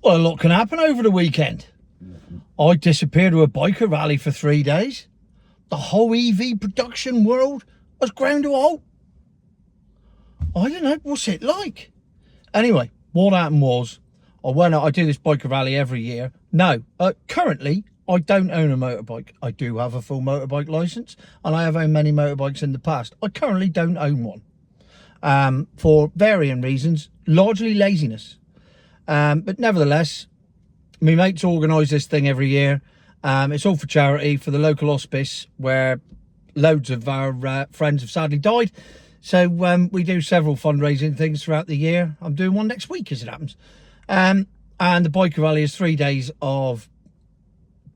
Well, a lot can happen over the weekend. I disappeared to a biker rally for 3 days. The whole EV production world has ground to a halt. I don't know, what's it like? Anyway, what happened was, I do this biker rally every year. No, currently, I don't own a motorbike. I do have a full motorbike licence, and I have owned many motorbikes in the past. I currently don't own one, for varying reasons, largely laziness. But nevertheless, my mates organise this thing every year. It's all for charity, for the local hospice, where loads of our friends have sadly died. So we do several fundraising things throughout the year. I'm doing one next week, as it happens. And the biker rally is 3 days of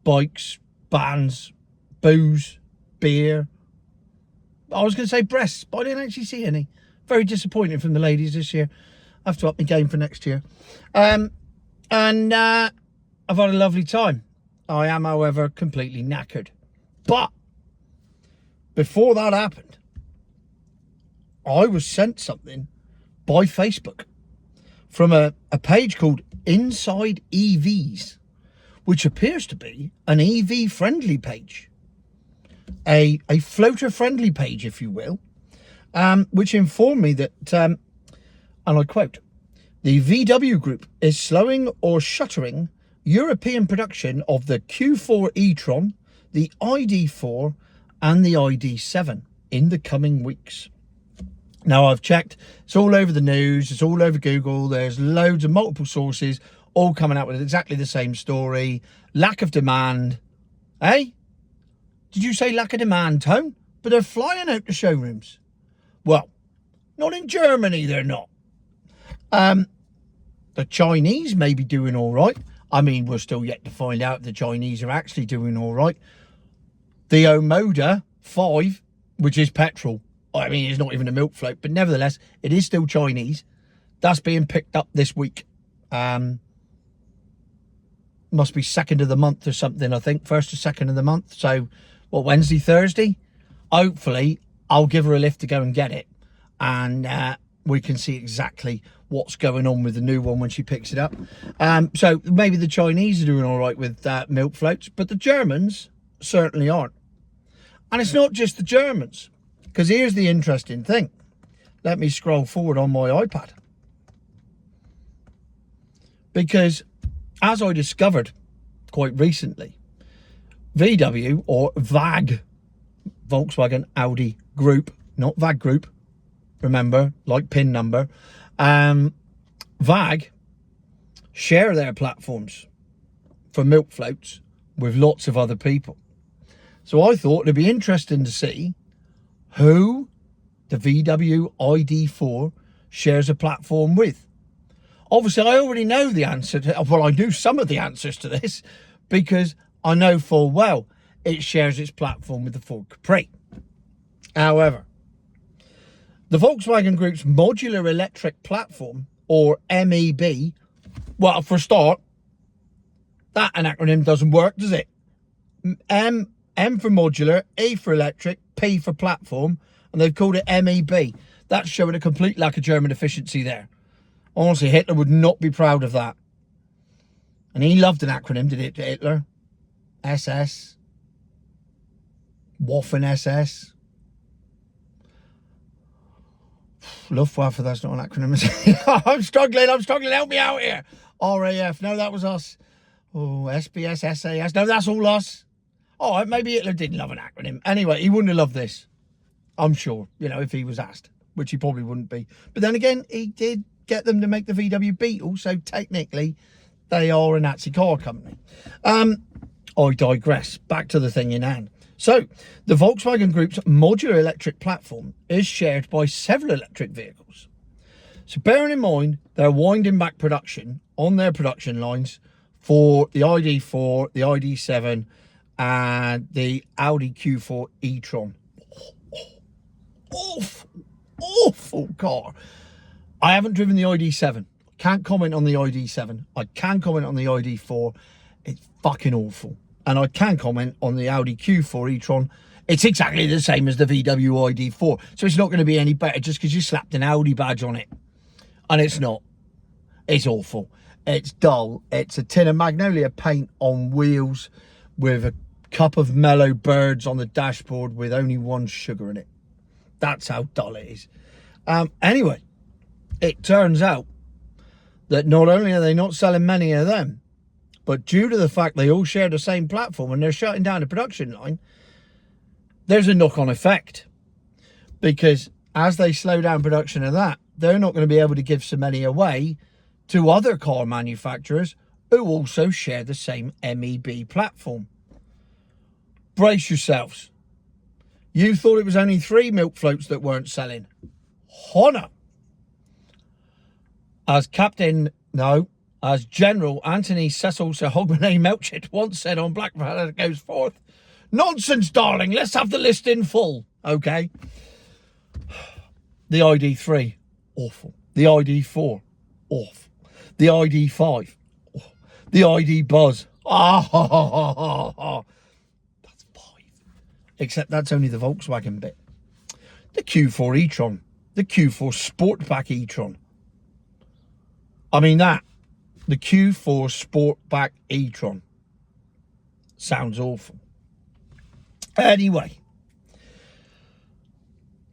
bikes, bands, booze, beer. I was going to say breasts, but I didn't actually see any. Very disappointing from the ladies this year. I have to up my game for next year. I've had a lovely time. I am, however, completely knackered. But before that happened, I was sent something by Facebook from a page called Inside EVs, which appears to be an EV-friendly page. A floater-friendly page, if you will, which informed me that, and I quote, the VW Group is slowing or shuttering European production of the Q4 e-tron, the ID4 and the ID7 in the coming weeks. Now, I've checked, it's all over the news, it's all over Google, there's loads of multiple sources all coming out with exactly the same story. Lack of demand. Eh? Did you say lack of demand, Tone? But they're flying out to showrooms. Well, not in Germany, they're not. The Chinese may be doing all right. I mean, we're still yet to find out if the Chinese are actually doing all right. The Omoda 5, which is petrol. I mean, it's not even a milk float, but nevertheless, it is still Chinese. That's being picked up this week. Must be 2nd of the month or something, I think. 1st or 2nd of the month. So, what, Wednesday, Thursday? Hopefully, I'll give her a lift to go and get it. And we can see exactly what's going on with the new one when she picks it up. So, maybe the Chinese are doing all right with milk floats, but the Germans certainly aren't. And it's not just the Germans. Because here's the interesting thing. Let me scroll forward on my iPad. Because as I discovered quite recently, VW or VAG, Volkswagen Audi Group, not VAG Group, remember, like PIN number, VAG share their platforms for milk floats with lots of other people. So I thought it'd be interesting to see who the VW ID4 shares a platform with. Obviously, I already know the answer to, well, I knew some of the answers to this because I know full well it shares its platform with the Ford Capri. However, the Volkswagen Group's modular electric platform, or MEB, well, for a start, that an acronym doesn't work, does it? M for modular, E for electric, P for platform, and they've called it MEB. That's showing a complete lack of German efficiency there. Honestly, Hitler would not be proud of that. And he loved an acronym, did it, Hitler? SS. Waffen SS. Luftwaffe, that's not an acronym. I'm struggling, help me out here. RAF, no, that was us. Oh, SBS, SAS, no, that's all us. Oh, maybe Hitler didn't love an acronym. Anyway, he wouldn't have loved this. I'm sure, you know, if he was asked, which he probably wouldn't be. But then again, he did get them to make the VW Beetle, so technically they are a Nazi car company. I digress. Back to the thing in hand. So, the Volkswagen Group's modular electric platform is shared by several electric vehicles. So, bearing in mind, they're winding back production on their production lines for the ID4, the ID7, and the Audi Q4 e-tron. Awful car. I haven't driven the ID7. Can't comment on the ID7. I can comment on the ID4. It's fucking awful. And I can comment on the Audi Q4 e-tron. It's exactly the same as the VW ID4. So it's not going to be any better just because you slapped an Audi badge on it. And it's not. It's awful. It's dull. It's a tin of Magnolia paint on wheels with a cup of mellow birds on the dashboard with only one sugar in it. That's how dull it is. Anyway, it turns out that not only are they not selling many of them, but due to the fact they all share the same platform and they're shutting down the production line, there's a knock-on effect. Because as they slow down production of that, they're not going to be able to give so many away to other car manufacturers who also share the same MEB platform. Brace yourselves. You thought it was only 3 milk floats that weren't selling. Honor. As General Anthony Cecil Sir Hogmanay Melchett once said on Black Friday that goes forth, nonsense, darling, let's have the list in full. Okay. The ID3, awful. The ID4, awful. The ID5, awful. The ID Buzz, that's 5. Except that's only the Volkswagen bit. The Q4 e-tron, the Q4 Sportback e-tron. I mean the Q4 Sportback e-tron sounds awful. Anyway,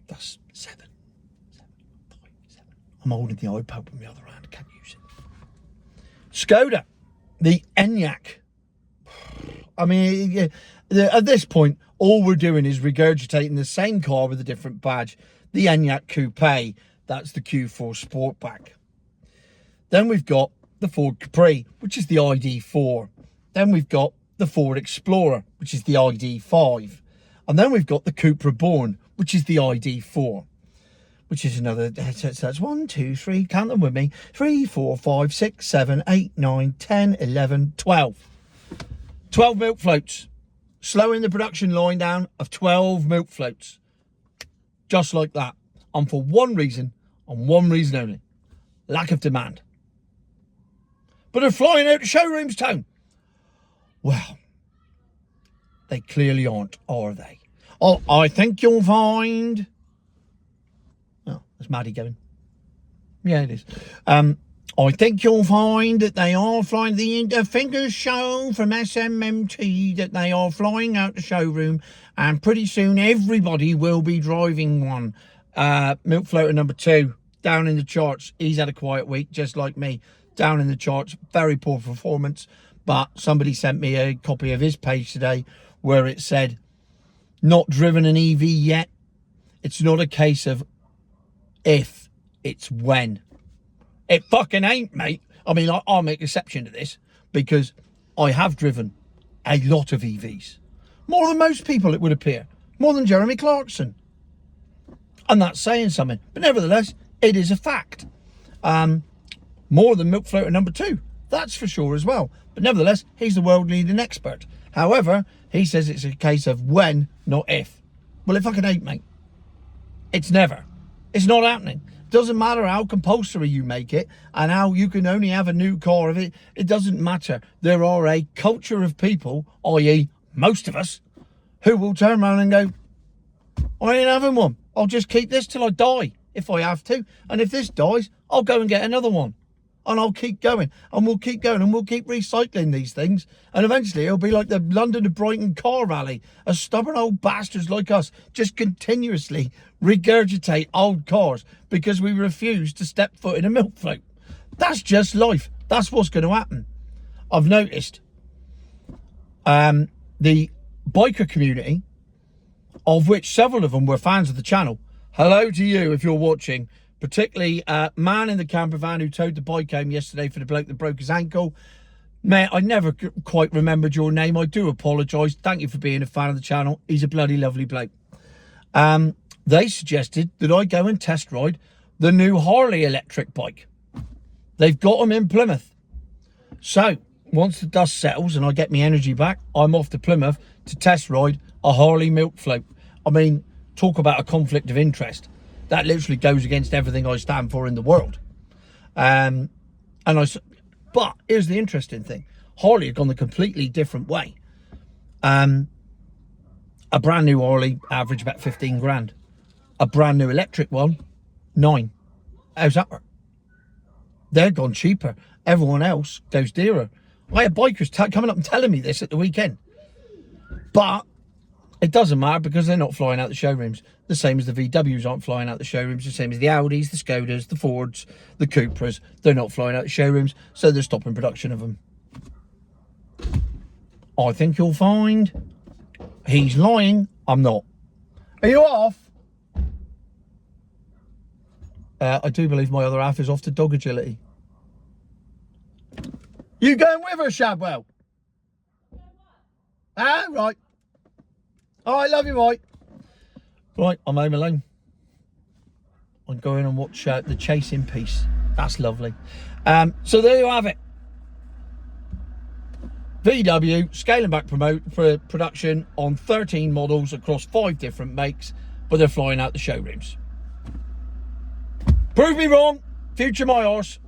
that's 7. I'm holding the iPad with my other hand, can't use it. Skoda, the Enyaq. I mean, at this point, all we're doing is regurgitating the same car with a different badge. The Enyaq Coupe, that's the Q4 Sportback. Then we've got the Ford Capri, which is the ID4. Then we've got the Ford Explorer, which is the ID5. And then we've got the Cupra Born, which is the ID4. Which is another, that's 1, 2, 3, count them with me, 3, 4, 5, 6, 7, 8, 9, 10, 11, 12. 12 milk floats. Slowing the production line down of 12 milk floats. Just like that. And for one reason, and one reason only. Lack of demand. But they're flying out to showrooms, Tone. Well, they clearly aren't, are they? Oh, I think you'll find... Oh, there's Maddie going. Yeah, it is. I think you'll find that they are flying. The fingers show from SMMT that they are flying out the showroom, and pretty soon everybody will be driving one. Milk floater number 2, down in the charts. He's had a quiet week, just like me. Down in the charts, very poor performance. But somebody sent me a copy of his page today where it said, not driven an EV yet. It's not a case of if, it's when. It fucking ain't, mate. I mean, I'll make exception to this because I have driven a lot of EVs. More than most people, it would appear. More than Jeremy Clarkson. And that's saying something. But nevertheless, it is a fact. More than milk floater number 2. That's for sure as well. But nevertheless, he's the world leading expert. However, he says it's a case of when, not if. Well, it fucking ain't, mate. It's never. It's not happening. Doesn't matter how compulsory you make it and how you can only have a new car of it. It doesn't matter. There are a culture of people, i.e. most of us, who will turn around and go, I ain't having one. I'll just keep this till I die if I have to. And if this dies, I'll go and get another one. And I'll keep going. And we'll keep going. And we'll keep recycling these things. And eventually it'll be like the London to Brighton car rally. As stubborn old bastards like us just continuously regurgitate old cars because we refuse to step foot in a milk float. That's just life. That's what's going to happen. I've noticed the biker community, of which several of them were fans of the channel. Hello to you if you're watching. Particularly man in the camper van who towed the bike home yesterday for the bloke that broke his ankle. Mate, I never quite remembered your name. I do apologise. Thank you for being a fan of the channel. He's a bloody lovely bloke. They suggested that I go and test ride the new Harley electric bike. They've got them in Plymouth. So, once the dust settles and I get my energy back, I'm off to Plymouth to test ride a Harley milk float. I mean, talk about a conflict of interest. That literally goes against everything I stand for in the world. But here's the interesting thing. Harley have gone the completely different way. A brand new Harley, average about 15 grand. A brand new electric one, 9. How's that work? They're gone cheaper. Everyone else goes dearer. I had bikers coming up and telling me this at the weekend. But it doesn't matter because they're not flying out the showrooms. The same as the VWs aren't flying out the showrooms. The same as the Audis, the Skodas, the Fords, the Cupras. They're not flying out the showrooms, so they're stopping production of them. I think you'll find he's lying. I'm not. Are you off? I do believe my other half is off to dog agility. You going with her, Shadwell? Ah, right. Oh, I love you, right. Right, I'm home alone. I'm going and watch The Chase in peace. That's lovely. So there you have it. VW scaling back production on 13 models across 5 different makes, but they're flying out the showrooms. Prove me wrong. Future my horse.